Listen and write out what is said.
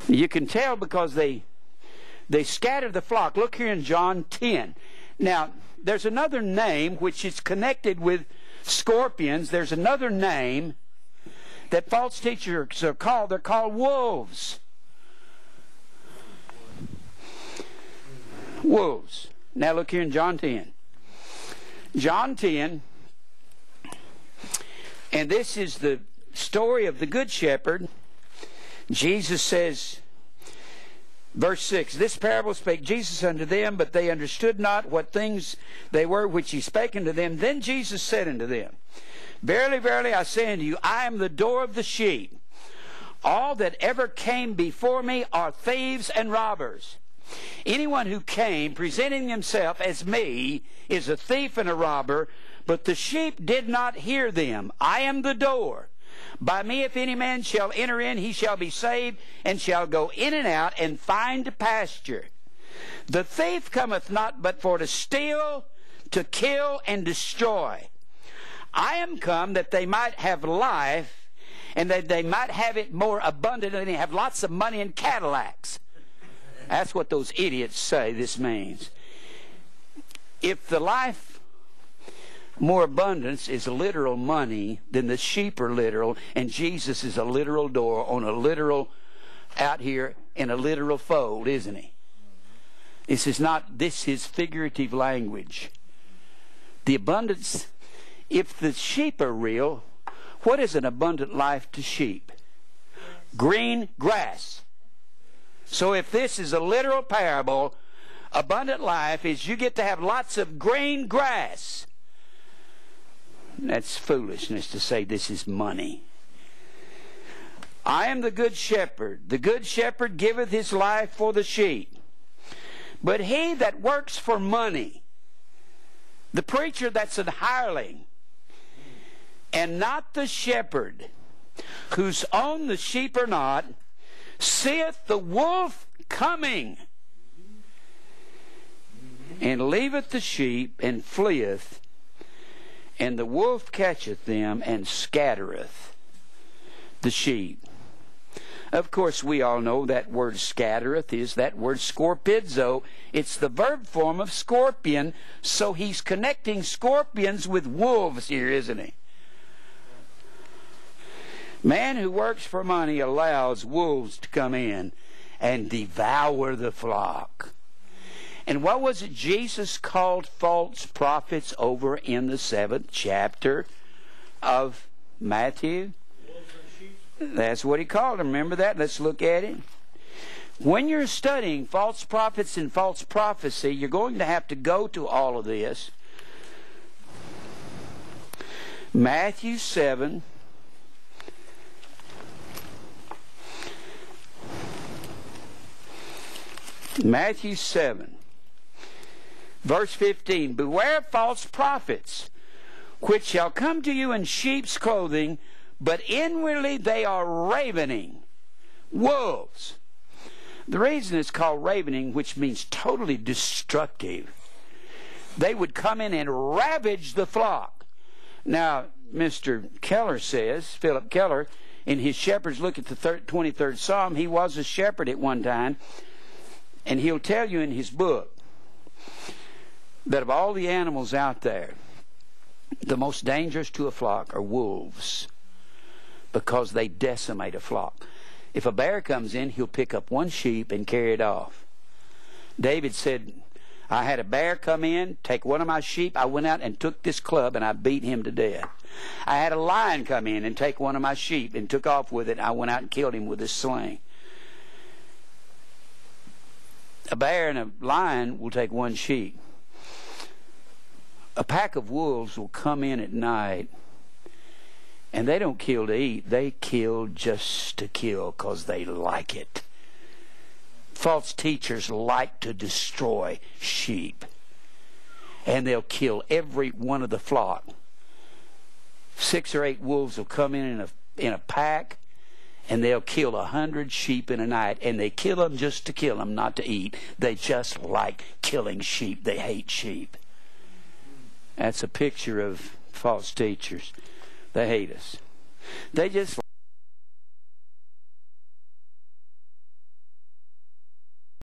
You can tell because they scatter the flock. Look here in John 10. Now, there's another name which is connected with scorpions. There's another name that false teachers are called. They're called wolves. Wolves. Now look here in John 10. John 10, and this is the story of the Good Shepherd. Jesus says, verse 6, this parable spake Jesus unto them, but they understood not what things they were which he spake unto them. Then Jesus said unto them, verily, verily, I say unto you, I am the door of the sheep. All that ever came before me are thieves and robbers. Anyone who came presenting himself as me is a thief and a robber, but the sheep did not hear them. I am the door. By me if any man shall enter in, he shall be saved, and shall go in and out, and find pasture. The thief cometh not but for to steal, to kill, and destroy. I am come that they might have life, and that they might have it more abundantly, and have lots of money and Cadillacs. That's what those idiots say this means. If the life more abundance is literal money, then the sheep are literal, and Jesus is a literal door on a literal, out here in a literal fold, isn't he? This is figurative language. The abundance, if the sheep are real, what is an abundant life to sheep? Green grass. So if this is a literal parable, abundant life is you get to have lots of green grass. That's foolishness to say this is money. I am the good shepherd. The good shepherd giveth his life for the sheep. But he that works for money, the preacher that's an hireling, and not the shepherd, whose own the sheep are not, seeth the wolf coming, and leaveth the sheep, and fleeth, and the wolf catcheth them, and scattereth the sheep. Of course, we all know that word scattereth is that word scorpidzo. It's the verb form of scorpion, so he's connecting scorpions with wolves here, isn't he? Man who works for money allows wolves to come in and devour the flock. And what was it Jesus called false prophets over in the 7th chapter of Matthew? That's what he called them. Remember that? Let's look at it. When you're studying false prophets and false prophecy, you're going to have to go to all of this. Matthew 7. Matthew 7, verse 15. Beware of false prophets, which shall come to you in sheep's clothing, but inwardly they are ravening wolves. The reason it's called ravening, which means totally destructive, they would come in and ravage the flock. Now, Mr. Keller says, Philip Keller, in his Shepherd's Look at the 23rd Psalm, he was a shepherd at one time, and he'll tell you in his book that of all the animals out there, the most dangerous to a flock are wolves, because they decimate a flock. If a bear comes in, he'll pick up one sheep and carry it off. David said, I had a bear come in, take one of my sheep. I went out and took this club and I beat him to death. I had a lion come in and take one of my sheep and took off with it. I went out and killed him with a sling. A bear and a lion will take one sheep. A pack of wolves will come in at night, and they don't kill to eat. They kill just to kill because they like it. False teachers like to destroy sheep, and they'll kill every one of the flock. 6 or 8 wolves will come in a pack, and they'll kill 100 sheep in a night, and they kill them just to kill them, not to eat. They just like killing sheep. They hate sheep. That's a picture of false teachers. They hate us. They just